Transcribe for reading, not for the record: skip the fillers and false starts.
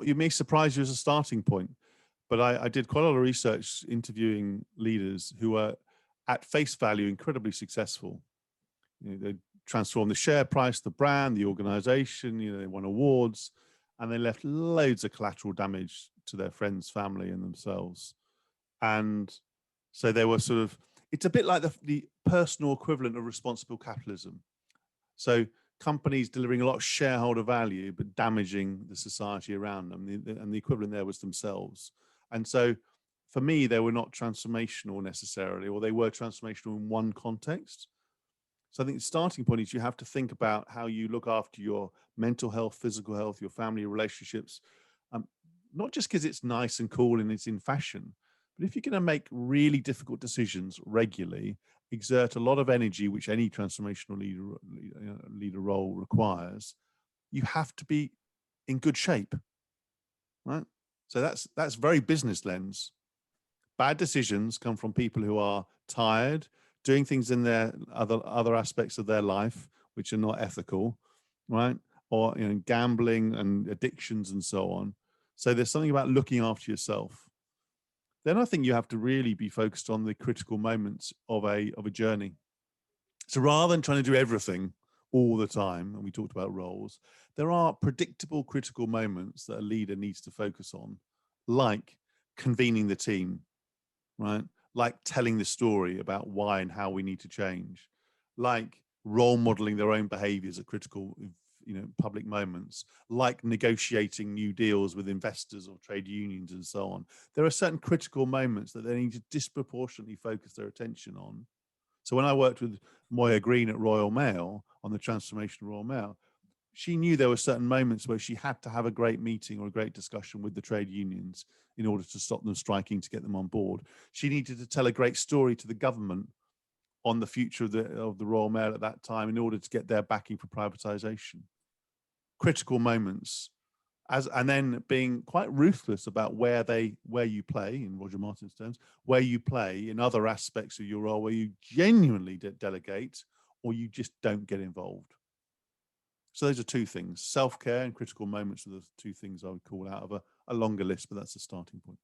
you may surprise you as a starting point. But I did quite a lot of research interviewing leaders who were at face value incredibly successful. They transformed the share price, the brand, the organization, they won awards, and they left loads of collateral damage to their friends, family, and themselves. And so they were sort of, it's a bit like the personal equivalent of responsible capitalism. So companies delivering a lot of shareholder value, but damaging the society around them. And the equivalent there was themselves. And so for me, they were not transformational necessarily, or they were transformational in one context. So I think the starting point is you have to think about how you look after your mental health, physical health, your family relationships, not just because it's nice and cool and it's in fashion, but if you're going to make really difficult decisions regularly, exert a lot of energy, which any transformational leader role requires, you have to be in good shape, right? So that's very business lens. Bad decisions come from people who are tired, doing things in their other aspects of their life which are not ethical, right? Or gambling and addictions and so on. So there's something about looking after yourself. Then I think you have to really be focused on the critical moments of a journey. So rather than trying to do everything all the time, and we talked about roles, there are predictable critical moments that a leader needs to focus on, like convening the team, right? Like telling the story about why and how we need to change, like role modeling their own behaviors at critical public moments, like negotiating new deals with investors or trade unions and so on. There are certain critical moments that they need to disproportionately focus their attention on. So when I worked with Moya Green at Royal Mail on the transformation of Royal Mail, she knew there were certain moments where she had to have a great meeting or a great discussion with the trade unions in order to stop them striking, to get them on board. She needed to tell a great story to the government on the future of the Royal Mail at that time in order to get their backing for privatization. Critical moments, and then being quite ruthless about where you play, in Roger Martin's terms, where you play in other aspects of your role, where you genuinely delegate or you just don't get involved. So those are two things. Self-care and critical moments are the two things I would call out of a longer list, but that's a starting point.